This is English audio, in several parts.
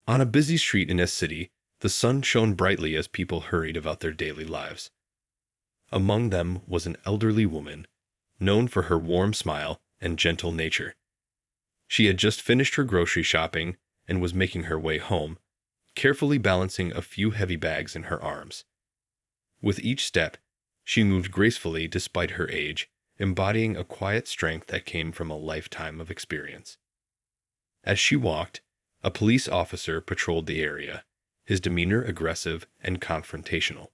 On a busy street in a city, the sun shone brightly as people hurried about their daily lives. Among them was an elderly woman, known for her warm smile and gentle nature. She had just finished her grocery shopping and was making her way home, carefully balancing a few heavy bags in her arms. With each step, she moved gracefully despite her age, embodying a quiet strength that came from a lifetime of experience. As she walked, a police officer patrolled the area, his demeanor aggressive and confrontational.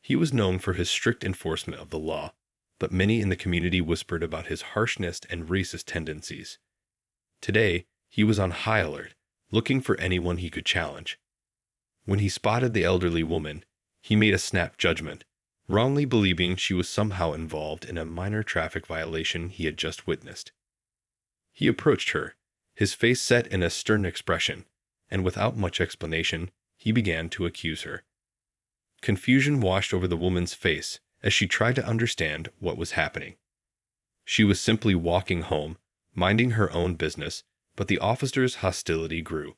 He was known for his strict enforcement of the law, but many in the community whispered about his harshness and racist tendencies. Today, he was on high alert, looking for anyone he could challenge. When he spotted the elderly woman, he made a snap judgment, wrongly believing she was somehow involved in a minor traffic violation he had just witnessed. He approached her, his face set in a stern expression, and without much explanation, he began to accuse her. Confusion washed over the woman's face as she tried to understand what was happening. She was simply walking home, minding her own business, but the officer's hostility grew.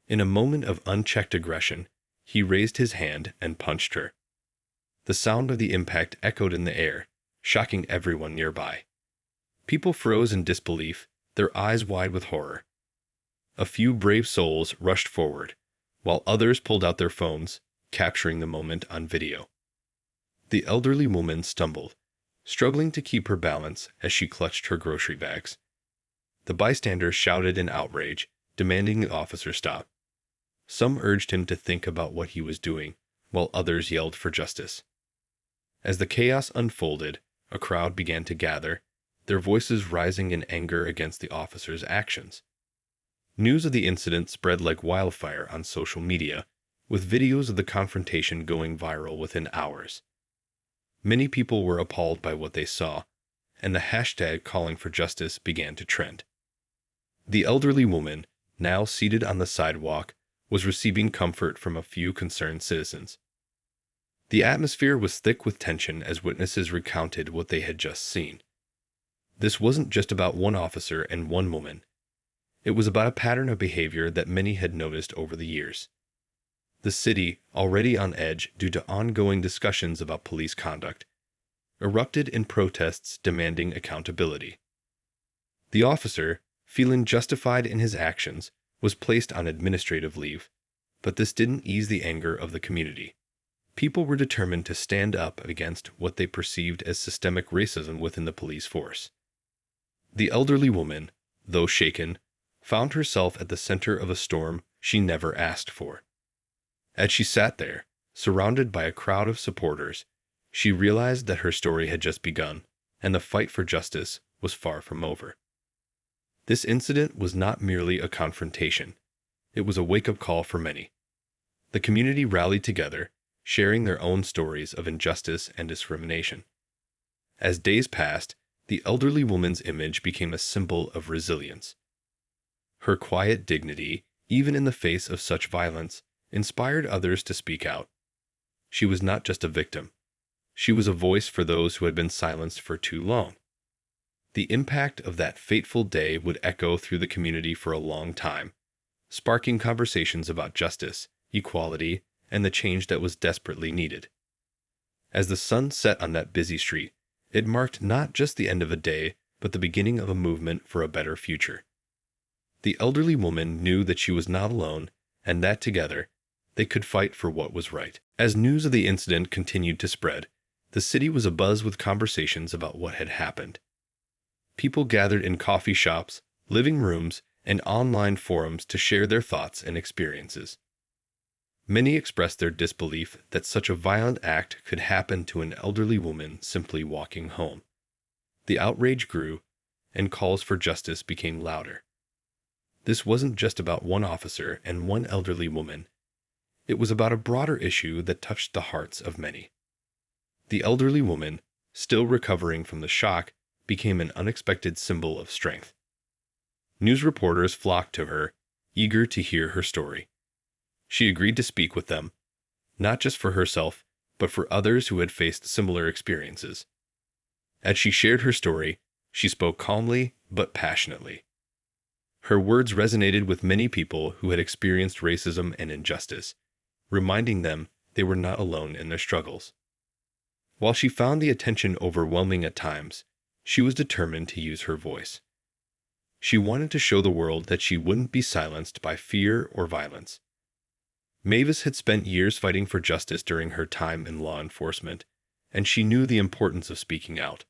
In a moment of unchecked aggression, he raised his hand and punched her. The sound of the impact echoed in the air, shocking everyone nearby. People froze in disbelief, their eyes wide with horror. A few brave souls rushed forward, while others pulled out their phones, capturing the moment on video. The elderly woman stumbled, struggling to keep her balance as she clutched her grocery bags. The bystanders shouted in outrage, demanding the officer stop. Some urged him to think about what he was doing, while others yelled for justice. As the chaos unfolded, a crowd began to gather, their voices rising in anger against the officer's actions. News of the incident spread like wildfire on social media, with videos of the confrontation going viral within hours. Many people were appalled by what they saw, and the hashtag calling for justice began to trend. The elderly woman, now seated on the sidewalk, was receiving comfort from a few concerned citizens. The atmosphere was thick with tension as witnesses recounted what they had just seen. This wasn't just about one officer and one woman. It was about a pattern of behavior that many had noticed over the years. The city, already on edge due to ongoing discussions about police conduct, erupted in protests demanding accountability. The officer, feeling justified in his actions, was placed on administrative leave, but this didn't ease the anger of the community. People were determined to stand up against what they perceived as systemic racism within the police force. The elderly woman, though shaken, found herself at the center of a storm she never asked for. As she sat there, surrounded by a crowd of supporters, she realized that her story had just begun, and the fight for justice was far from over. This incident was not merely a confrontation. It was a wake-up call for many. The community rallied together, sharing their own stories of injustice and discrimination. As days passed, the elderly woman's image became a symbol of resilience. Her quiet dignity, even in the face of such violence, inspired others to speak out. She was not just a victim. She was a voice for those who had been silenced for too long. The impact of that fateful day would echo through the community for a long time, sparking conversations about justice, equality, and the change that was desperately needed. As the sun set on that busy street, it marked not just the end of a day, but the beginning of a movement for a better future. The elderly woman knew that she was not alone, and that together, they could fight for what was right. As news of the incident continued to spread, the city was abuzz with conversations about what had happened. People gathered in coffee shops, living rooms, and online forums to share their thoughts and experiences. Many expressed their disbelief that such a violent act could happen to an elderly woman simply walking home. The outrage grew, and calls for justice became louder. This wasn't just about one officer and one elderly woman. It was about a broader issue that touched the hearts of many. The elderly woman, still recovering from the shock, became an unexpected symbol of strength. News reporters flocked to her, eager to hear her story. She agreed to speak with them, not just for herself, but for others who had faced similar experiences. As she shared her story, she spoke calmly but passionately. Her words resonated with many people who had experienced racism and injustice, reminding them they were not alone in their struggles. While she found the attention overwhelming at times, she was determined to use her voice. She wanted to show the world that she wouldn't be silenced by fear or violence. Mavis had spent years fighting for justice during her time in law enforcement, and she knew the importance of speaking out.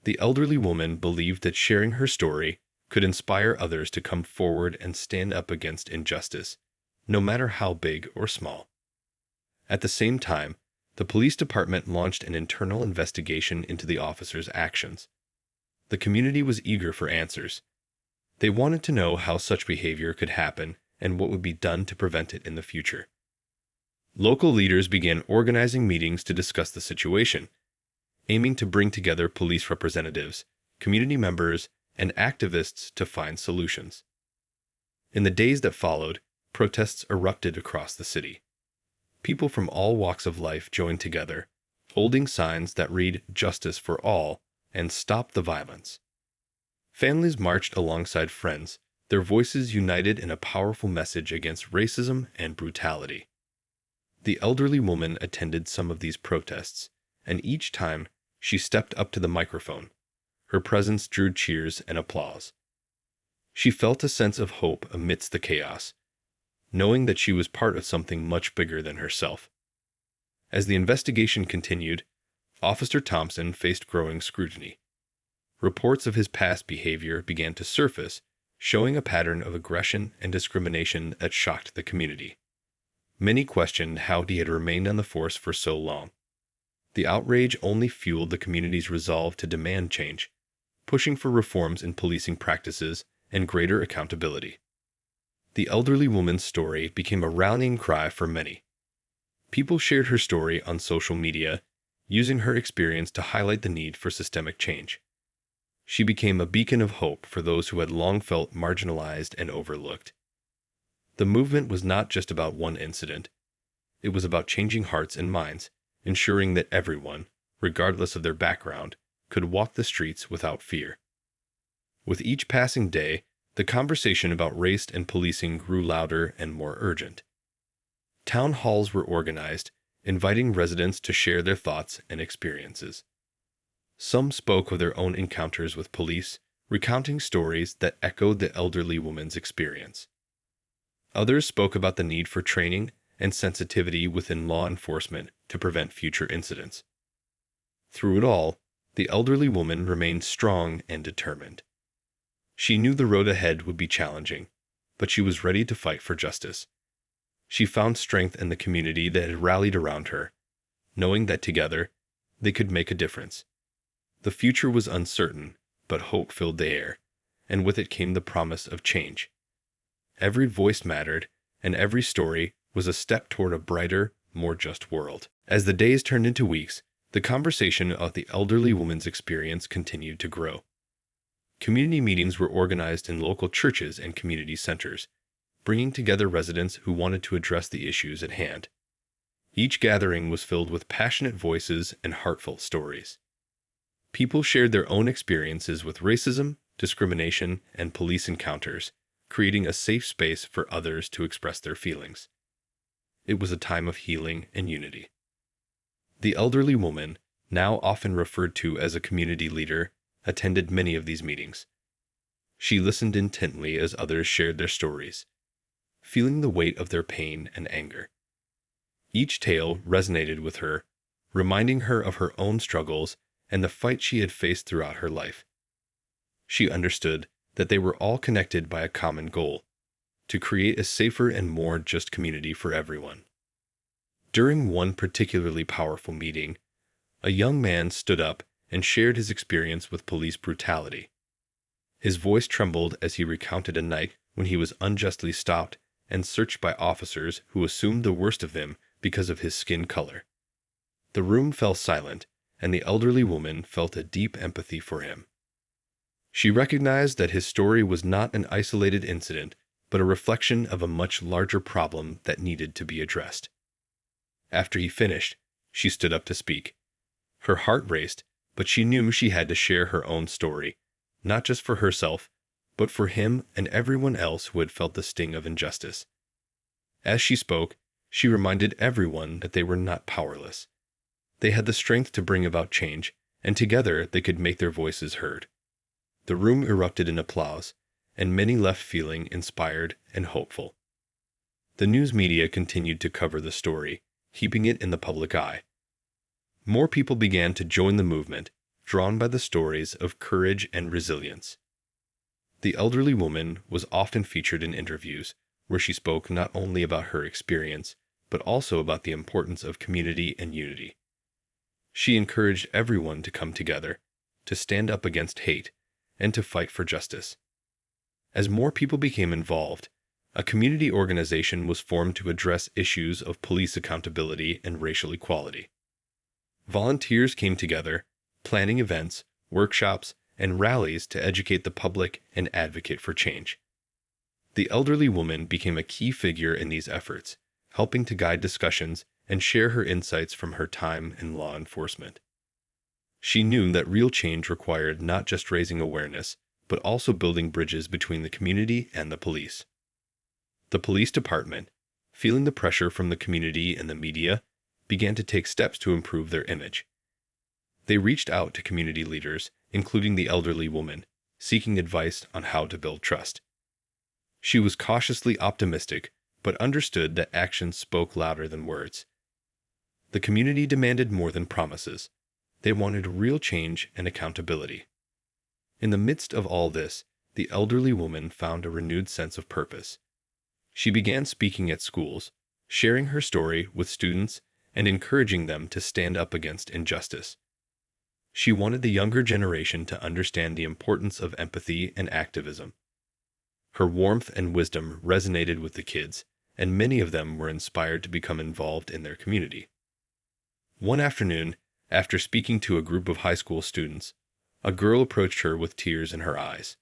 The elderly woman believed that sharing her story could inspire others to come forward and stand up against injustice, no matter how big or small. At the same time, the police department launched an internal investigation into the officers' actions. The community was eager for answers. They wanted to know how such behavior could happen and what would be done to prevent it in the future. Local leaders began organizing meetings to discuss the situation, aiming to bring together police representatives, community members, and activists to find solutions. In the days that followed, protests erupted across the city. People from all walks of life joined together, holding signs that read "Justice for All" and "Stop the Violence." Families marched alongside friends, their voices united in a powerful message against racism and brutality. The elderly woman attended some of these protests, and each time she stepped up to the microphone, her presence drew cheers and applause. She felt a sense of hope amidst the chaos, knowing that she was part of something much bigger than herself. As the investigation continued, Officer Thompson faced growing scrutiny. Reports of his past behavior began to surface, showing a pattern of aggression and discrimination that shocked the community. Many questioned how he had remained on the force for so long. The outrage only fueled the community's resolve to demand change, pushing for reforms in policing practices and greater accountability. The elderly woman's story became a rallying cry for many. People shared her story on social media, using her experience to highlight the need for systemic change. She became a beacon of hope for those who had long felt marginalized and overlooked. The movement was not just about one incident. It was about changing hearts and minds, ensuring that everyone, regardless of their background, could walk the streets without fear. With each passing day, the conversation about race and policing grew louder and more urgent. Town halls were organized, inviting residents to share their thoughts and experiences. Some spoke of their own encounters with police, recounting stories that echoed the elderly woman's experience. Others spoke about the need for training and sensitivity within law enforcement to prevent future incidents. Through it all, the elderly woman remained strong and determined. She knew the road ahead would be challenging, but she was ready to fight for justice. She found strength in the community that had rallied around her, knowing that together they could make a difference. The future was uncertain, but hope filled the air, and with it came the promise of change. Every voice mattered, and every story was a step toward a brighter, more just world. As the days turned into weeks, the conversation of the elderly woman's experience continued to grow. Community meetings were organized in local churches and community centers, bringing together residents who wanted to address the issues at hand. Each gathering was filled with passionate voices and heartfelt stories. People shared their own experiences with racism, discrimination, and police encounters, creating a safe space for others to express their feelings. It was a time of healing and unity. The elderly woman, now often referred to as a community leader, attended many of these meetings. She listened intently as others shared their stories, feeling the weight of their pain and anger. Each tale resonated with her, reminding her of her own struggles and the fight she had faced throughout her life. She understood that they were all connected by a common goal: to create a safer and more just community for everyone. During one particularly powerful meeting, a young man stood up and shared his experience with police brutality. His voice trembled as he recounted a night when he was unjustly stopped and searched by officers who assumed the worst of him because of his skin color. The room fell silent, and the elderly woman felt a deep empathy for him. She recognized that his story was not an isolated incident, but a reflection of a much larger problem that needed to be addressed. After he finished, she stood up to speak. Her heart raced, but she knew she had to share her own story, not just for herself, but for him and everyone else who had felt the sting of injustice. As she spoke, she reminded everyone that they were not powerless. They had the strength to bring about change, and together they could make their voices heard. The room erupted in applause, and many left feeling inspired and hopeful. The news media continued to cover the story, keeping it in the public eye. More people began to join the movement, drawn by the stories of courage and resilience. The elderly woman was often featured in interviews, where she spoke not only about her experience, but also about the importance of community and unity. She encouraged everyone to come together, to stand up against hate, and to fight for justice. As more people became involved, a community organization was formed to address issues of police accountability and racial equality. Volunteers came together, planning events, workshops, and rallies to educate the public and advocate for change. The elderly woman became a key figure in these efforts, helping to guide discussions and share her insights from her time in law enforcement. She knew that real change required not just raising awareness, but also building bridges between the community and the police. The police department, feeling the pressure from the community and the media, began to take steps to improve their image. They reached out to community leaders, including the elderly woman, seeking advice on how to build trust. She was cautiously optimistic, but understood that actions spoke louder than words. The community demanded more than promises. They wanted real change and accountability. In the midst of all this, the elderly woman found a renewed sense of purpose. She began speaking at schools, sharing her story with students and encouraging them to stand up against injustice. She wanted the younger generation to understand the importance of empathy and activism. Her warmth and wisdom resonated with the kids, and many of them were inspired to become involved in their community. One afternoon, after speaking to a group of high school students, a girl approached her with tears in her eyes.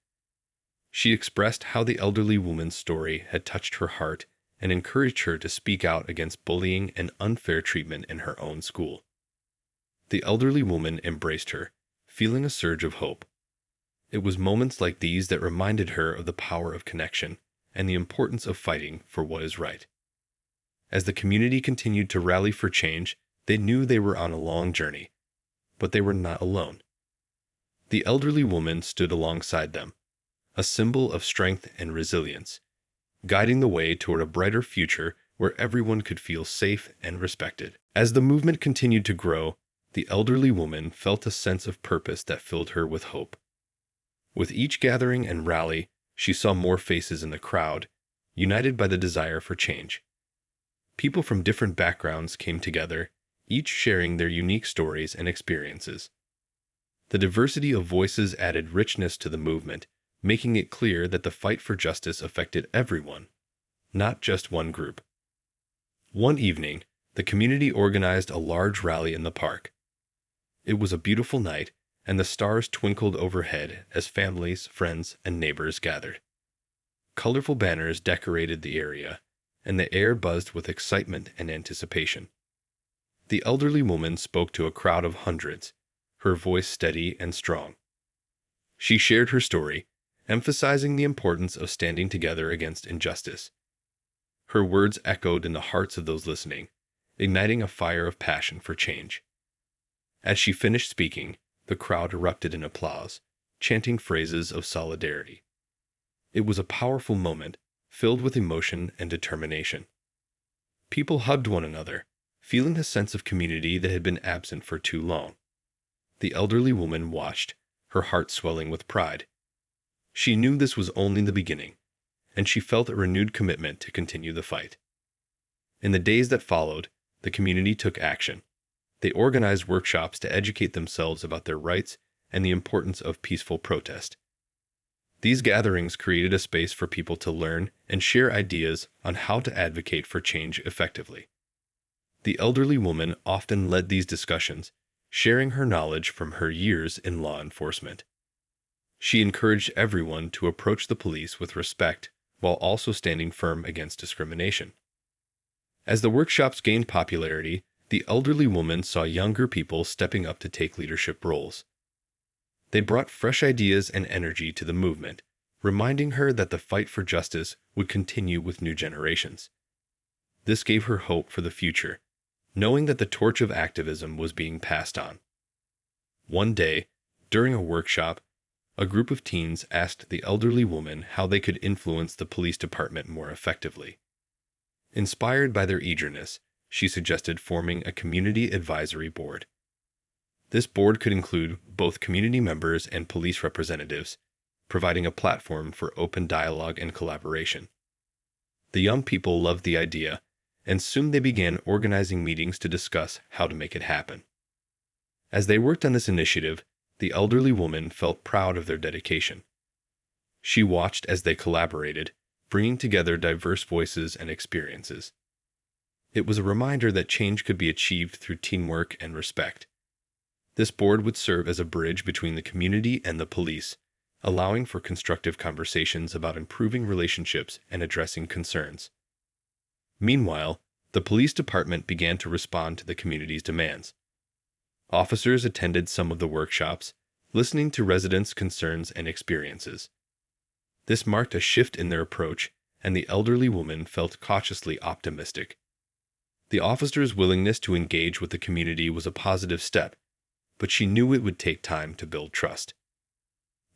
She expressed how the elderly woman's story had touched her heart and encouraged her to speak out against bullying and unfair treatment in her own school. The elderly woman embraced her, feeling a surge of hope. It was moments like these that reminded her of the power of connection and the importance of fighting for what is right. As the community continued to rally for change, they knew they were on a long journey, but they were not alone. The elderly woman stood alongside them, a symbol of strength and resilience, guiding the way toward a brighter future where everyone could feel safe and respected. As the movement continued to grow, the elderly woman felt a sense of purpose that filled her with hope. With each gathering and rally, she saw more faces in the crowd, united by the desire for change. People from different backgrounds came together, each sharing their unique stories and experiences. The diversity of voices added richness to the movement, making it clear that the fight for justice affected everyone, not just one group. One evening, the community organized a large rally in the park. It was a beautiful night, and the stars twinkled overhead as families, friends, and neighbors gathered. Colorful banners decorated the area, and the air buzzed with excitement and anticipation. The elderly woman spoke to a crowd of hundreds, her voice steady and strong. She shared her story, emphasizing the importance of standing together against injustice. Her words echoed in the hearts of those listening, igniting a fire of passion for change. As she finished speaking, the crowd erupted in applause, chanting phrases of solidarity. It was a powerful moment, filled with emotion and determination. People hugged one another, feeling a sense of community that had been absent for too long. The elderly woman watched, her heart swelling with pride. She knew this was only the beginning, and she felt a renewed commitment to continue the fight. In the days that followed, the community took action. They organized workshops to educate themselves about their rights and the importance of peaceful protest. These gatherings created a space for people to learn and share ideas on how to advocate for change effectively. The elderly woman often led these discussions, sharing her knowledge from her years in law enforcement. She encouraged everyone to approach the police with respect while also standing firm against discrimination. As the workshops gained popularity, the elderly woman saw younger people stepping up to take leadership roles. They brought fresh ideas and energy to the movement, reminding her that the fight for justice would continue with new generations. This gave her hope for the future, knowing that the torch of activism was being passed on. One day, during a workshop, a group of teens asked the elderly woman how they could influence the police department more effectively. Inspired by their eagerness, she suggested forming a community advisory board. This board could include both community members and police representatives, providing a platform for open dialogue and collaboration. The young people loved the idea, and soon they began organizing meetings to discuss how to make it happen. As they worked on this initiative, the elderly woman felt proud of their dedication. She watched as they collaborated, bringing together diverse voices and experiences. It was a reminder that change could be achieved through teamwork and respect. This board would serve as a bridge between the community and the police, allowing for constructive conversations about improving relationships and addressing concerns. Meanwhile, the police department began to respond to the community's demands. Officers attended some of the workshops, listening to residents' concerns and experiences. This marked a shift in their approach, and the elderly woman felt cautiously optimistic. The officers' willingness to engage with the community was a positive step, but she knew it would take time to build trust.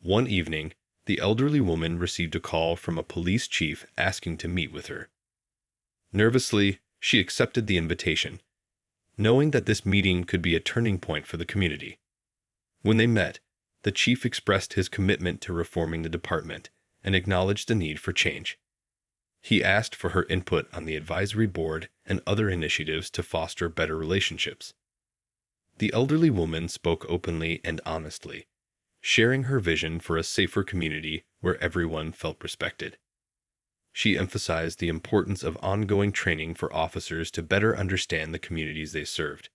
One evening, the elderly woman received a call from a police chief asking to meet with her. Nervously, she accepted the invitation, knowing that this meeting could be a turning point for the community. When they met, the chief expressed his commitment to reforming the department and acknowledged the need for change. He asked for her input on the advisory board and other initiatives to foster better relationships. The elderly woman spoke openly and honestly, sharing her vision for a safer community where everyone felt respected. She emphasized the importance of ongoing training for officers to better understand the communities they served.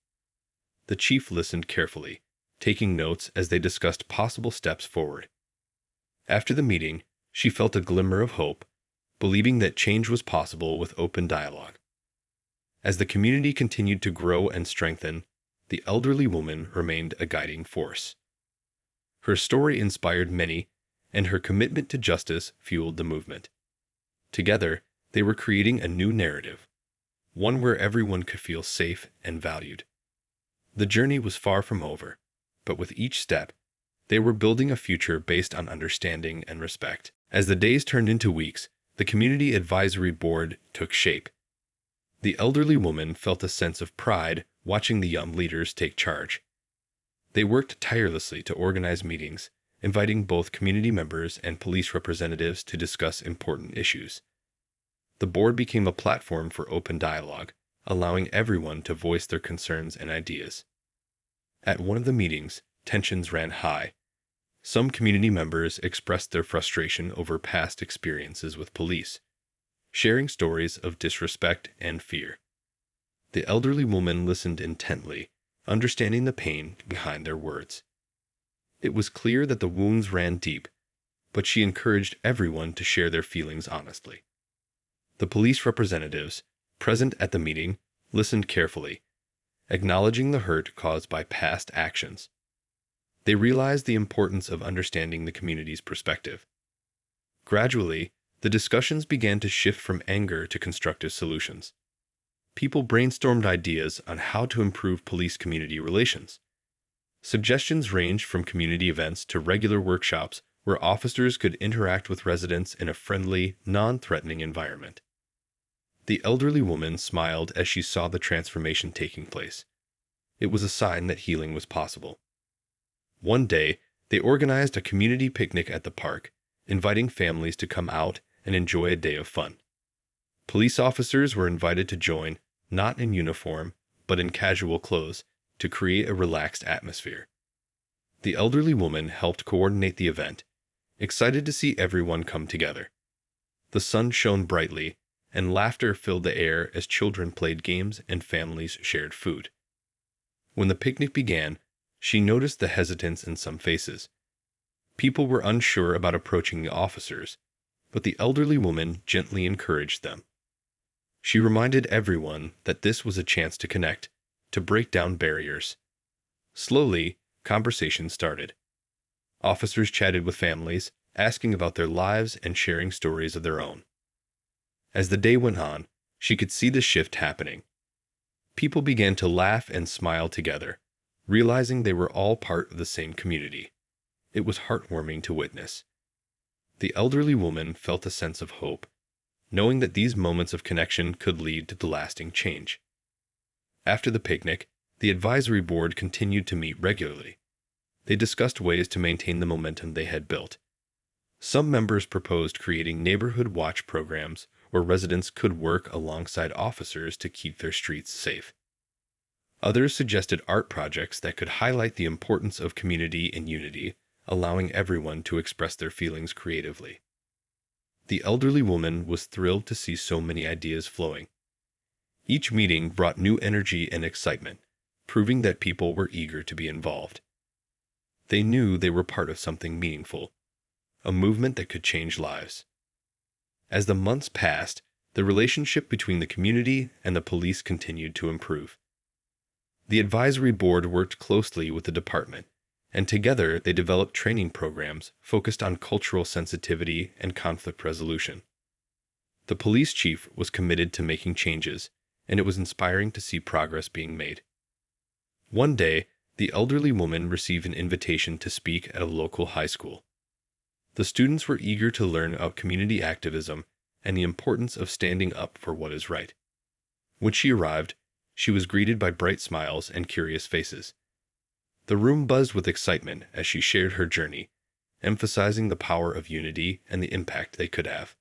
The chief listened carefully, taking notes as they discussed possible steps forward. After the meeting, she felt a glimmer of hope, believing that change was possible with open dialogue. As the community continued to grow and strengthen, the elderly woman remained a guiding force. Her story inspired many, and her commitment to justice fueled the movement. Together, they were creating a new narrative, one where everyone could feel safe and valued. The journey was far from over, but with each step, they were building a future based on understanding and respect. As the days turned into weeks, the Community Advisory Board took shape. The elderly woman felt a sense of pride watching the young leaders take charge. They worked tirelessly to organize meetings, inviting both community members and police representatives to discuss important issues. The board became a platform for open dialogue, allowing everyone to voice their concerns and ideas. At one of the meetings, tensions ran high. Some community members expressed their frustration over past experiences with police, sharing stories of disrespect and fear. The elderly woman listened intently, understanding the pain behind their words. It was clear that the wounds ran deep, but she encouraged everyone to share their feelings honestly. The police representatives, present at the meeting, listened carefully, acknowledging the hurt caused by past actions. They realized the importance of understanding the community's perspective. Gradually, the discussions began to shift from anger to constructive solutions. People brainstormed ideas on how to improve police-community relations. Suggestions ranged from community events to regular workshops where officers could interact with residents in a friendly, non-threatening environment. The elderly woman smiled as she saw the transformation taking place. It was a sign that healing was possible. One day, they organized a community picnic at the park, inviting families to come out and enjoy a day of fun. Police officers were invited to join, not in uniform, but in casual clothes, to create a relaxed atmosphere. The elderly woman helped coordinate the event, excited to see everyone come together. The sun shone brightly, and laughter filled the air as children played games and families shared food. When the picnic began, she noticed the hesitance in some faces. People were unsure about approaching the officers, but the elderly woman gently encouraged them. She reminded everyone that this was a chance to connect, to break down barriers. Slowly, conversation started. Officers chatted with families, asking about their lives and sharing stories of their own. As the day went on, she could see the shift happening. People began to laugh and smile together, realizing they were all part of the same community. It was heartwarming to witness. The elderly woman felt a sense of hope, knowing that these moments of connection could lead to the lasting change. After the picnic, the advisory board continued to meet regularly. They discussed ways to maintain the momentum they had built. Some members proposed creating neighborhood watch programs where residents could work alongside officers to keep their streets safe. Others suggested art projects that could highlight the importance of community and unity, allowing everyone to express their feelings creatively. The elderly woman was thrilled to see so many ideas flowing. Each meeting brought new energy and excitement, proving that people were eager to be involved. They knew they were part of something meaningful, a movement that could change lives. As the months passed, the relationship between the community and the police continued to improve. The advisory board worked closely with the department, and together they developed training programs focused on cultural sensitivity and conflict resolution. The police chief was committed to making changes, and it was inspiring to see progress being made. One day, the elderly woman received an invitation to speak at a local high school. The students were eager to learn about community activism and the importance of standing up for what is right. When she arrived, she was greeted by bright smiles and curious faces. The room buzzed with excitement as she shared her journey, emphasizing the power of unity and the impact they could have.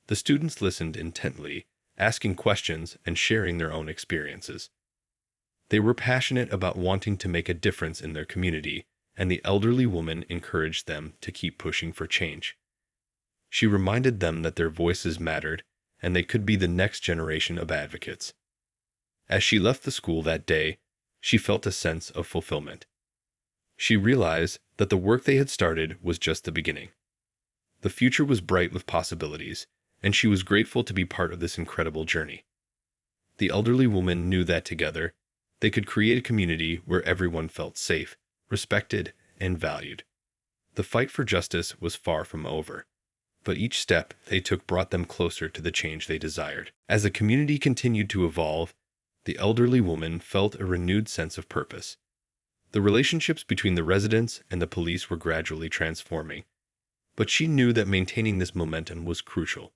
The students listened intently, asking questions and sharing their own experiences. They were passionate about wanting to make a difference in their community, and the elderly woman encouraged them to keep pushing for change. She reminded them that their voices mattered, and they could be the next generation of advocates. As she left the school that day, she felt a sense of fulfillment. She realized that the work they had started was just the beginning. The future was bright with possibilities, and she was grateful to be part of this incredible journey. The elderly woman knew that together, they could create a community where everyone felt safe, respected, and valued. The fight for justice was far from over, but each step they took brought them closer to the change they desired. As the community continued to evolve, the elderly woman felt a renewed sense of purpose. The relationships between the residents and the police were gradually transforming, but she knew that maintaining this momentum was crucial.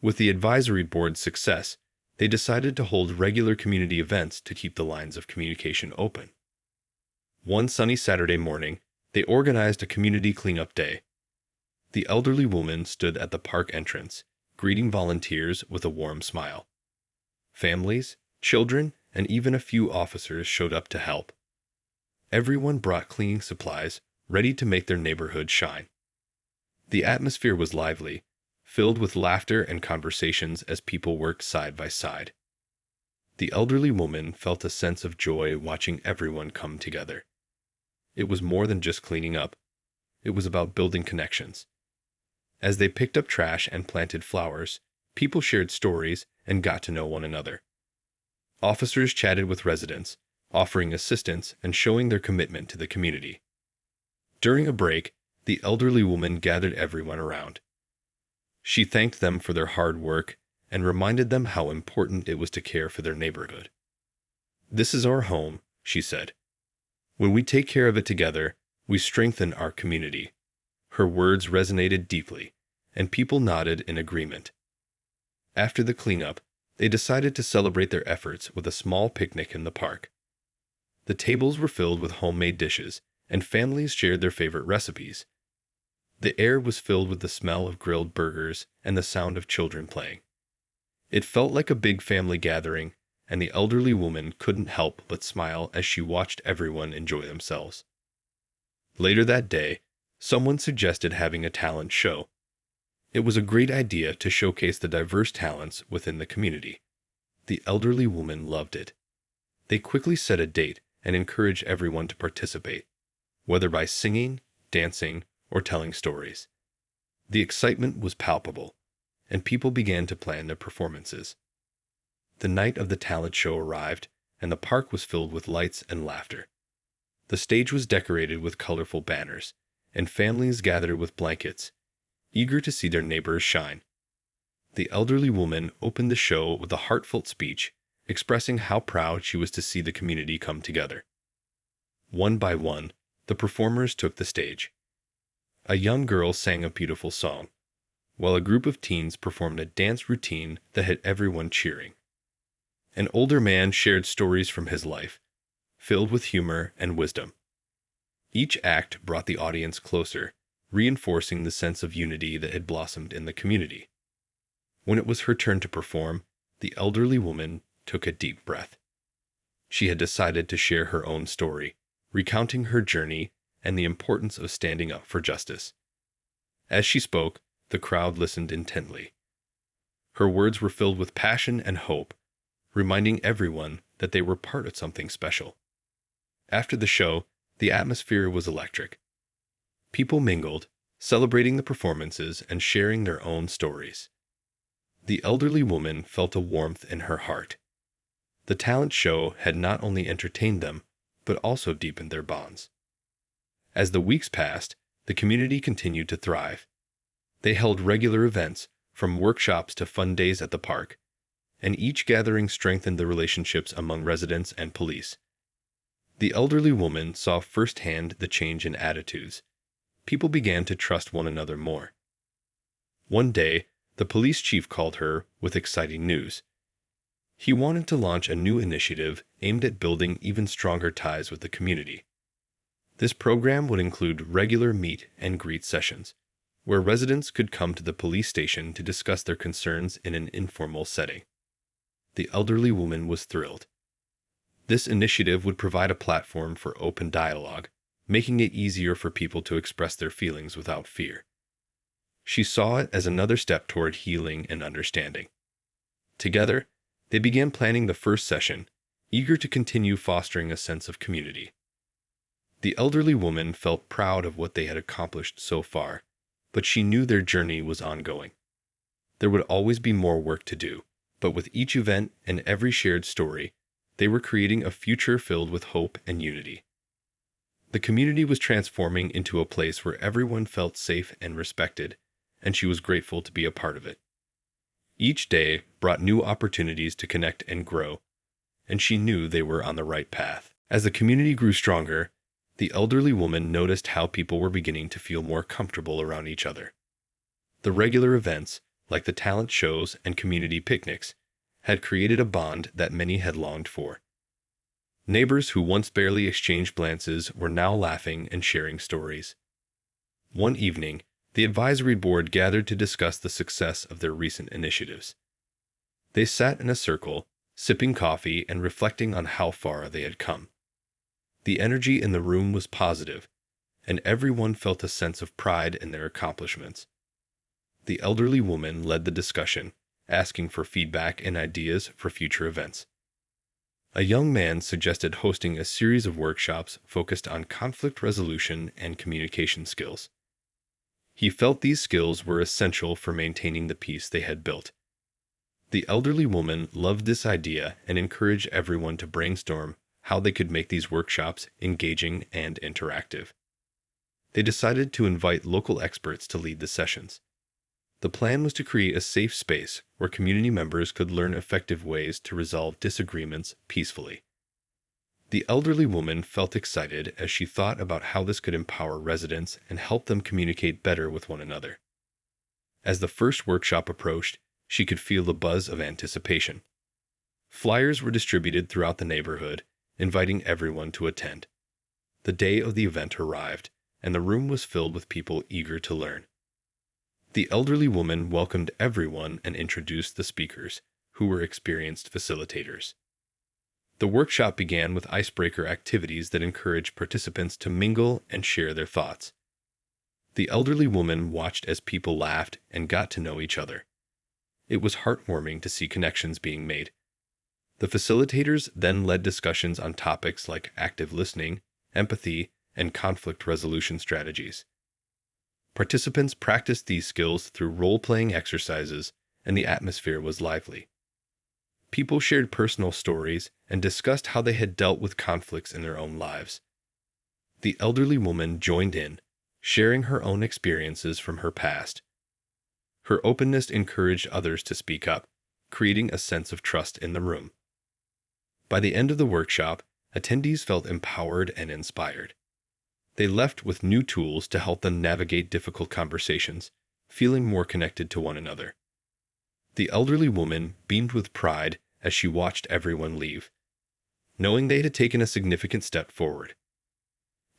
With the advisory board's success, they decided to hold regular community events to keep the lines of communication open. One sunny Saturday morning, they organized a community cleanup day. The elderly woman stood at the park entrance, greeting volunteers with a warm smile. Families, children, and even a few officers showed up to help. Everyone brought cleaning supplies, ready to make their neighborhood shine. The atmosphere was lively, filled with laughter and conversations as people worked side by side. The elderly woman felt a sense of joy watching everyone come together. It was more than just cleaning up. It was about building connections. As they picked up trash and planted flowers, people shared stories and got to know one another. Officers chatted with residents, offering assistance and showing their commitment to the community. During a break, the elderly woman gathered everyone around. She thanked them for their hard work and reminded them how important it was to care for their neighborhood. "This is our home," she said. "When we take care of it together, we strengthen our community." Her words resonated deeply, and people nodded in agreement. After the cleanup, they decided to celebrate their efforts with a small picnic in the park. The tables were filled with homemade dishes, and families shared their favorite recipes. The air was filled with the smell of grilled burgers and the sound of children playing. It felt like a big family gathering, and the elderly woman couldn't help but smile as she watched everyone enjoy themselves. Later that day, someone suggested having a talent show. It was a great idea to showcase the diverse talents within the community. The elderly woman loved it. They quickly set a date and encouraged everyone to participate, whether by singing, dancing, or telling stories. The excitement was palpable, and people began to plan their performances. The night of the talent show arrived, and the park was filled with lights and laughter. The stage was decorated with colorful banners, and families gathered with blankets, eager to see their neighbors shine. The elderly woman opened the show with a heartfelt speech, expressing how proud she was to see the community come together. One by one, the performers took the stage. A young girl sang a beautiful song, while a group of teens performed a dance routine that had everyone cheering. An older man shared stories from his life, filled with humor and wisdom. Each act brought the audience closer, reinforcing the sense of unity that had blossomed in the community. When it was her turn to perform, the elderly woman took a deep breath. She had decided to share her own story, recounting her journey and the importance of standing up for justice. As she spoke, the crowd listened intently. Her words were filled with passion and hope, reminding everyone that they were part of something special. After the show, the atmosphere was electric. People mingled, celebrating the performances and sharing their own stories. The elderly woman felt a warmth in her heart. The talent show had not only entertained them, but also deepened their bonds. As the weeks passed, the community continued to thrive. They held regular events, from workshops to fun days at the park, and each gathering strengthened the relationships among residents and police. The elderly woman saw firsthand the change in attitudes. People began to trust one another more. One day, the police chief called her with exciting news. He wanted to launch a new initiative aimed at building even stronger ties with the community. This program would include regular meet and greet sessions, where residents could come to the police station to discuss their concerns in an informal setting. The elderly woman was thrilled. This initiative would provide a platform for open dialogue, making it easier for people to express their feelings without fear. She saw it as another step toward healing and understanding. Together, they began planning the first session, eager to continue fostering a sense of community. The elderly woman felt proud of what they had accomplished so far, but she knew their journey was ongoing. There would always be more work to do, but with each event and every shared story, they were creating a future filled with hope and unity. The community was transforming into a place where everyone felt safe and respected, and she was grateful to be a part of it. Each day brought new opportunities to connect and grow, and she knew they were on the right path. As the community grew stronger, the elderly woman noticed how people were beginning to feel more comfortable around each other. The regular events, like the talent shows and community picnics, had created a bond that many had longed for. Neighbors who once barely exchanged glances were now laughing and sharing stories. One evening, the advisory board gathered to discuss the success of their recent initiatives. They sat in a circle, sipping coffee and reflecting on how far they had come. The energy in the room was positive, and everyone felt a sense of pride in their accomplishments. The elderly woman led the discussion, asking for feedback and ideas for future events. A young man suggested hosting a series of workshops focused on conflict resolution and communication skills. He felt these skills were essential for maintaining the peace they had built. The elderly woman loved this idea and encouraged everyone to brainstorm how they could make these workshops engaging and interactive. They decided to invite local experts to lead the sessions. The plan was to create a safe space where community members could learn effective ways to resolve disagreements peacefully. The elderly woman felt excited as she thought about how this could empower residents and help them communicate better with one another. As the first workshop approached, she could feel the buzz of anticipation. Flyers were distributed throughout the neighborhood, inviting everyone to attend. The day of the event arrived, and the room was filled with people eager to learn. The elderly woman welcomed everyone and introduced the speakers, who were experienced facilitators. The workshop began with icebreaker activities that encouraged participants to mingle and share their thoughts. The elderly woman watched as people laughed and got to know each other. It was heartwarming to see connections being made. The facilitators then led discussions on topics like active listening, empathy, and conflict resolution strategies. Participants practiced these skills through role-playing exercises, and the atmosphere was lively. People shared personal stories and discussed how they had dealt with conflicts in their own lives. The elderly woman joined in, sharing her own experiences from her past. Her openness encouraged others to speak up, creating a sense of trust in the room. By the end of the workshop, attendees felt empowered and inspired. They left with new tools to help them navigate difficult conversations, feeling more connected to one another. The elderly woman beamed with pride as she watched everyone leave, knowing they had taken a significant step forward.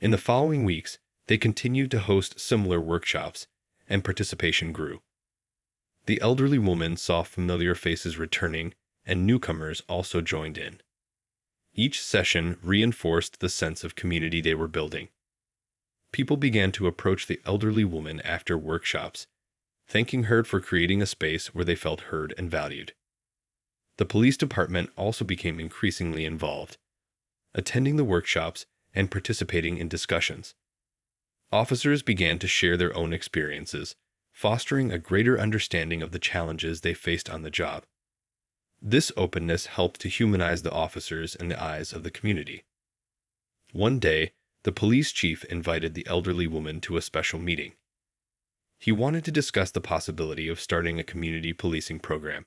In the following weeks, they continued to host similar workshops, and participation grew. The elderly woman saw familiar faces returning, and newcomers also joined in. Each session reinforced the sense of community they were building. People began to approach the elderly woman after workshops, thanking her for creating a space where they felt heard and valued. The police department also became increasingly involved, attending the workshops and participating in discussions. Officers began to share their own experiences, fostering a greater understanding of the challenges they faced on the job. This openness helped to humanize the officers in the eyes of the community. One day, the police chief invited the elderly woman to a special meeting. He wanted to discuss the possibility of starting a community policing program.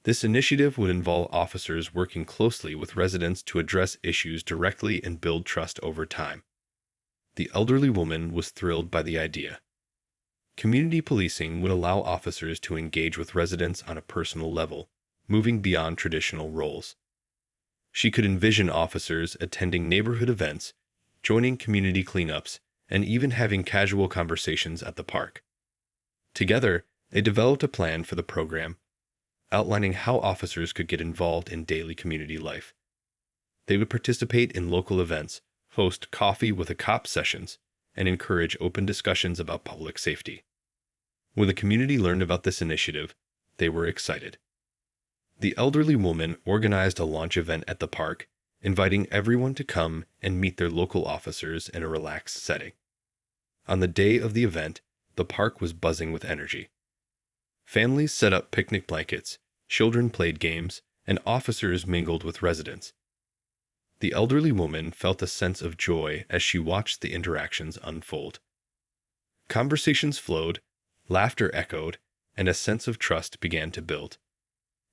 This initiative would involve officers working closely with residents to address issues directly and build trust over time. The elderly woman was thrilled by the idea. Community policing would allow officers to engage with residents on a personal level, moving beyond traditional roles. She could envision officers attending neighborhood events, joining community cleanups, and even having casual conversations at the park. Together, they developed a plan for the program, outlining how officers could get involved in daily community life. They would participate in local events, host coffee with a cop sessions, and encourage open discussions about public safety. When the community learned about this initiative, they were excited. The elderly woman organized a launch event at the park, inviting everyone to come and meet their local officers in a relaxed setting. On the day of the event, the park was buzzing with energy. Families set up picnic blankets, children played games, and officers mingled with residents. The elderly woman felt a sense of joy as she watched the interactions unfold. Conversations flowed, laughter echoed, and a sense of trust began to build.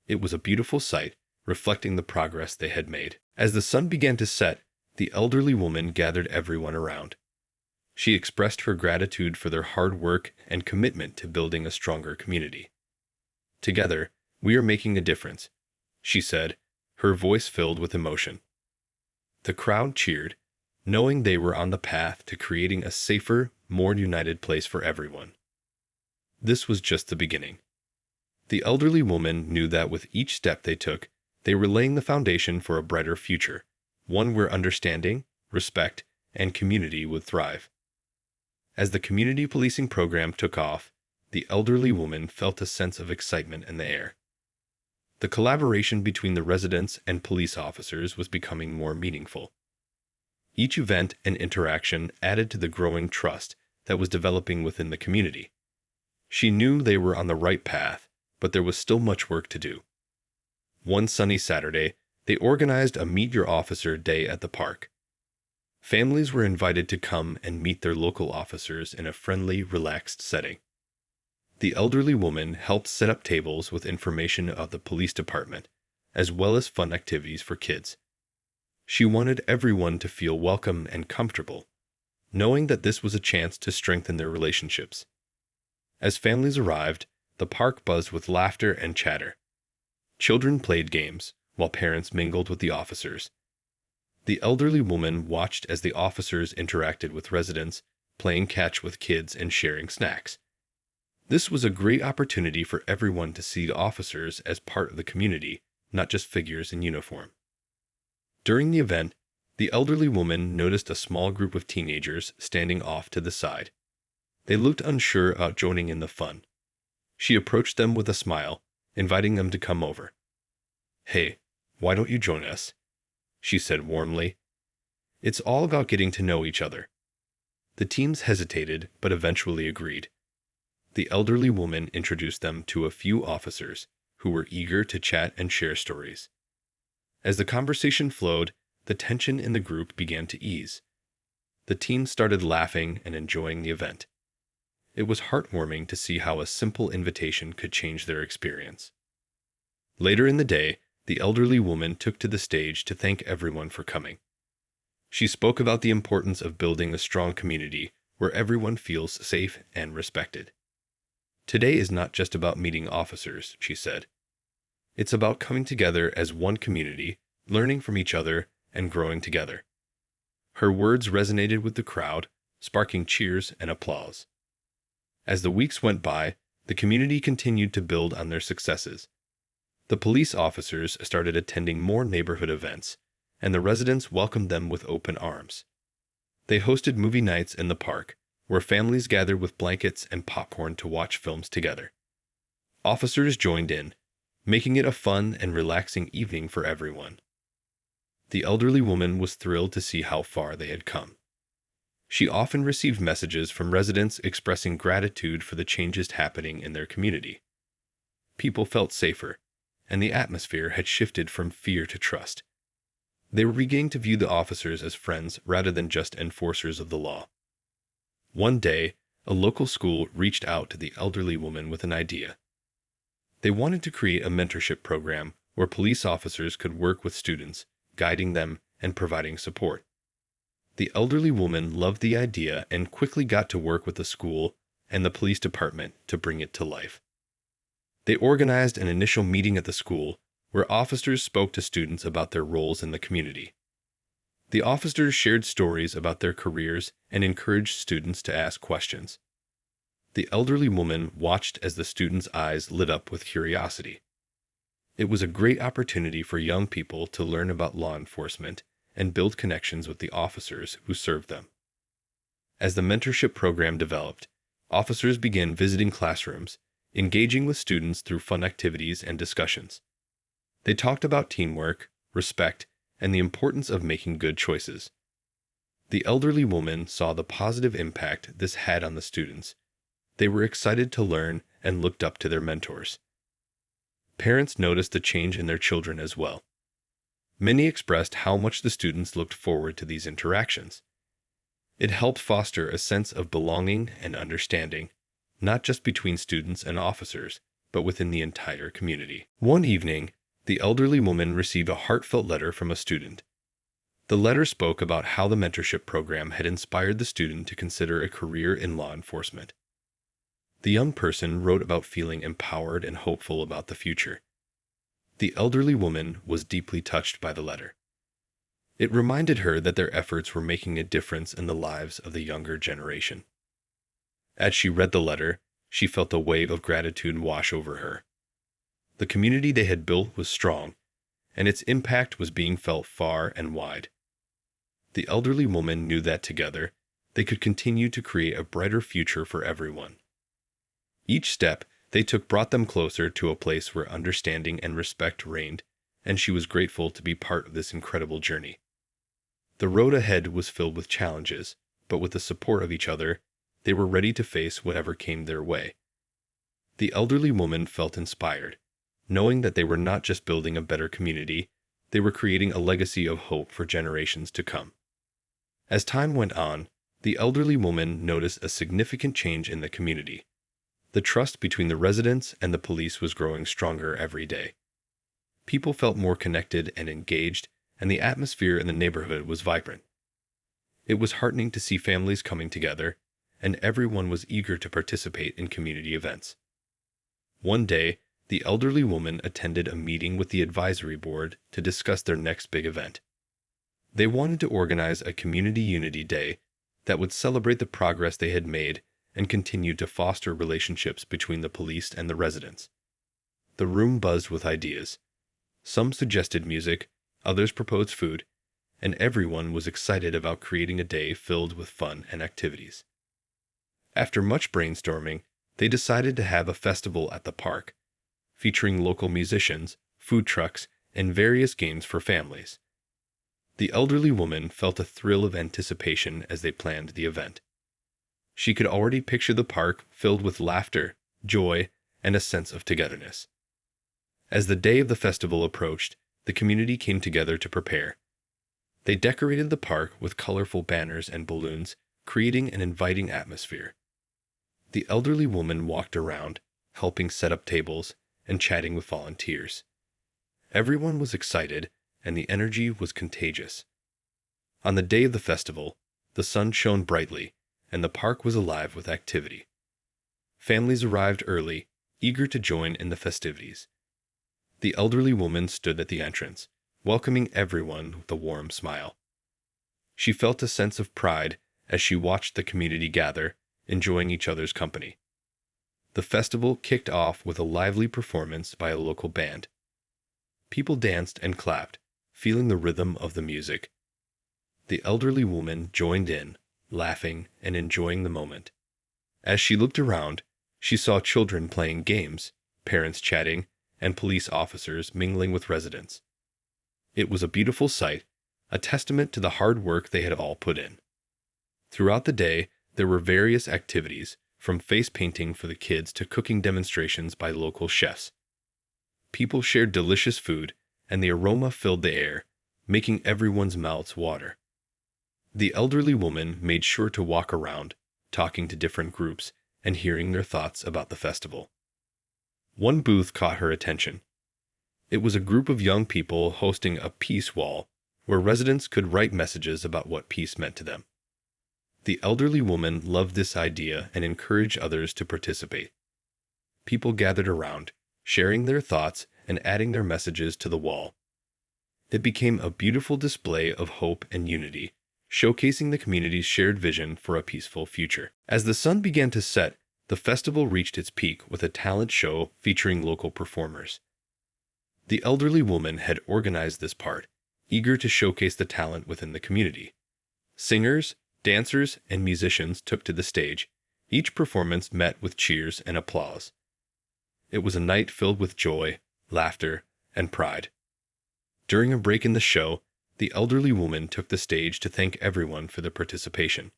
It was a beautiful sight, reflecting the progress they had made. As the sun began to set, the elderly woman gathered everyone around. She expressed her gratitude for their hard work and commitment to building a stronger community. "Together, we are making a difference," she said, her voice filled with emotion. The crowd cheered, knowing they were on the path to creating a safer, more united place for everyone. This was just the beginning. The elderly woman knew that with each step they took, they were laying the foundation for a brighter future, one where understanding, respect, and community would thrive. As the community policing program took off, the elderly woman felt a sense of excitement in the air. The collaboration between the residents and police officers was becoming more meaningful. Each event and interaction added to the growing trust that was developing within the community. She knew they were on the right path, but there was still much work to do. One sunny Saturday, they organized a Meet Your Officer Day at the park. Families were invited to come and meet their local officers in a friendly, relaxed setting. The elderly woman helped set up tables with information of the police department, as well as fun activities for kids. She wanted everyone to feel welcome and comfortable, knowing that this was a chance to strengthen their relationships. As families arrived, the park buzzed with laughter and chatter. Children played games, while parents mingled with the officers. The elderly woman watched as the officers interacted with residents, playing catch with kids and sharing snacks. This was a great opportunity for everyone to see officers as part of the community, not just figures in uniform. During the event, the elderly woman noticed a small group of teenagers standing off to the side. They looked unsure about joining in the fun. She approached them with a smile, inviting them to come over. "Hey, why don't you join us?" she said warmly. "It's all about getting to know each other." The teens hesitated, but eventually agreed. The elderly woman introduced them to a few officers who were eager to chat and share stories. As the conversation flowed, the tension in the group began to ease. The teens started laughing and enjoying the event. It was heartwarming to see how a simple invitation could change their experience. Later in the day, the elderly woman took to the stage to thank everyone for coming. She spoke about the importance of building a strong community where everyone feels safe and respected. Today is not just about meeting officers, she said. It's about coming together as one community, learning from each other, and growing together. Her words resonated with the crowd, sparking cheers and applause. As the weeks went by, the community continued to build on their successes. The police officers started attending more neighborhood events, and the residents welcomed them with open arms. They hosted movie nights in the park, where families gathered with blankets and popcorn to watch films together. Officers joined in, making it a fun and relaxing evening for everyone. The elderly woman was thrilled to see how far they had come. She often received messages from residents expressing gratitude for the changes happening in their community. People felt safer, and the atmosphere had shifted from fear to trust. They were beginning to view the officers as friends rather than just enforcers of the law. One day, a local school reached out to the elderly woman with an idea. They wanted to create a mentorship program where police officers could work with students, guiding them and providing support. The elderly woman loved the idea and quickly got to work with the school and the police department to bring it to life. They organized an initial meeting at the school where officers spoke to students about their roles in the community. The officers shared stories about their careers and encouraged students to ask questions. The elderly woman watched as the students' eyes lit up with curiosity. It was a great opportunity for young people to learn about law enforcement and build connections with the officers who served them. As the mentorship program developed, officers began visiting classrooms, engaging with students through fun activities and discussions. They talked about teamwork, respect, and the importance of making good choices. The elderly woman saw the positive impact this had on the students. They were excited to learn and looked up to their mentors. Parents noticed the change in their children as well. Many expressed how much the students looked forward to these interactions. It helped foster a sense of belonging and understanding, not just between students and officers, but within the entire community. One evening, the elderly woman received a heartfelt letter from a student. The letter spoke about how the mentorship program had inspired the student to consider a career in law enforcement. The young person wrote about feeling empowered and hopeful about the future. The elderly woman was deeply touched by the letter. It reminded her that their efforts were making a difference in the lives of the younger generation. As she read the letter, she felt a wave of gratitude wash over her. The community they had built was strong, and its impact was being felt far and wide. The elderly woman knew that together, they could continue to create a brighter future for everyone. Each step they took brought them closer to a place where understanding and respect reigned, and she was grateful to be part of this incredible journey. The road ahead was filled with challenges, but with the support of each other, they were ready to face whatever came their way. The elderly woman felt inspired, knowing that they were not just building a better community, they were creating a legacy of hope for generations to come. As time went on, the elderly woman noticed a significant change in the community. The trust between the residents and the police was growing stronger every day. People felt more connected and engaged, and the atmosphere in the neighborhood was vibrant. It was heartening to see families coming together, and everyone was eager to participate in community events. One day, the elderly woman attended a meeting with the advisory board to discuss their next big event. They wanted to organize a community unity day that would celebrate the progress they had made and continue to foster relationships between the police and the residents. The room buzzed with ideas. Some suggested music, others proposed food, and everyone was excited about creating a day filled with fun and activities. After much brainstorming, they decided to have a festival at the park, featuring local musicians, food trucks, and various games for families. The elderly woman felt a thrill of anticipation as they planned the event. She could already picture the park filled with laughter, joy, and a sense of togetherness. As the day of the festival approached, the community came together to prepare. They decorated the park with colorful banners and balloons, creating an inviting atmosphere. The elderly woman walked around, helping set up tables and chatting with volunteers. Everyone was excited, and the energy was contagious. On the day of the festival, the sun shone brightly, and the park was alive with activity. Families arrived early, eager to join in the festivities. The elderly woman stood at the entrance, welcoming everyone with a warm smile. She felt a sense of pride as she watched the community gather, enjoying each other's company. The festival kicked off with a lively performance by a local band. People danced and clapped, feeling the rhythm of the music. The elderly woman joined in, laughing and enjoying the moment. As she looked around, she saw children playing games, parents chatting, and police officers mingling with residents. It was a beautiful sight, a testament to the hard work they had all put in. Throughout the day, there were various activities, from face painting for the kids to cooking demonstrations by local chefs. People shared delicious food, and the aroma filled the air, making everyone's mouths water. The elderly woman made sure to walk around, talking to different groups and hearing their thoughts about the festival. One booth caught her attention. It was a group of young people hosting a peace wall, where residents could write messages about what peace meant to them. The elderly woman loved this idea and encouraged others to participate. People gathered around, sharing their thoughts and adding their messages to the wall. It became a beautiful display of hope and unity, showcasing the community's shared vision for a peaceful future. As the sun began to set, the festival reached its peak with a talent show featuring local performers. The elderly woman had organized this part, eager to showcase the talent within the community. Singers, dancers, and musicians took to the stage, each performance met with cheers and applause. It was a night filled with joy, laughter, and pride. During a break in the show, the elderly woman took the stage to thank everyone for their participation.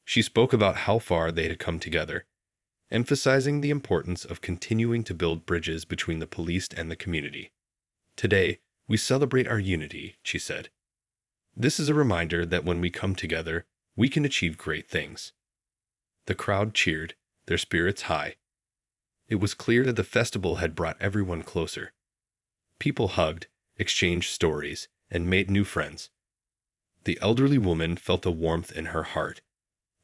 She spoke about how far they had come together, emphasizing the importance of continuing to build bridges between the police and the community. "Today, we celebrate our unity," she said. "This is a reminder that when we come together, we can achieve great things." The crowd cheered, their spirits high. It was clear that the festival had brought everyone closer. People hugged, exchanged stories, and made new friends. The elderly woman felt a warmth in her heart,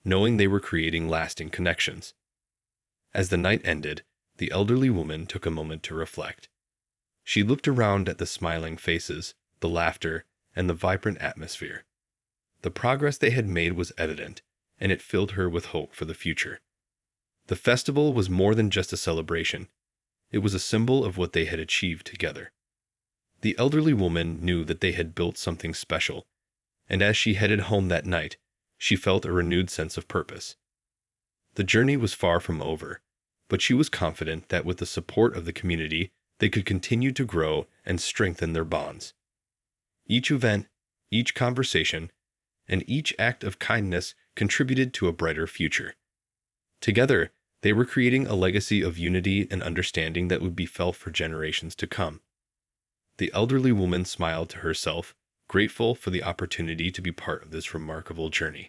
knowing they were creating lasting connections. As the night ended, the elderly woman took a moment to reflect. She looked around at the smiling faces, the laughter, and the vibrant atmosphere. The progress they had made was evident, and it filled her with hope for the future. The festival was more than just a celebration. It was a symbol of what they had achieved together. The elderly woman knew that they had built something special, and as she headed home that night, she felt a renewed sense of purpose. The journey was far from over, but she was confident that with the support of the community, they could continue to grow and strengthen their bonds. Each event, each conversation, and each act of kindness contributed to a brighter future. Together, they were creating a legacy of unity and understanding that would be felt for generations to come. The elderly woman smiled to herself, grateful for the opportunity to be part of this remarkable journey.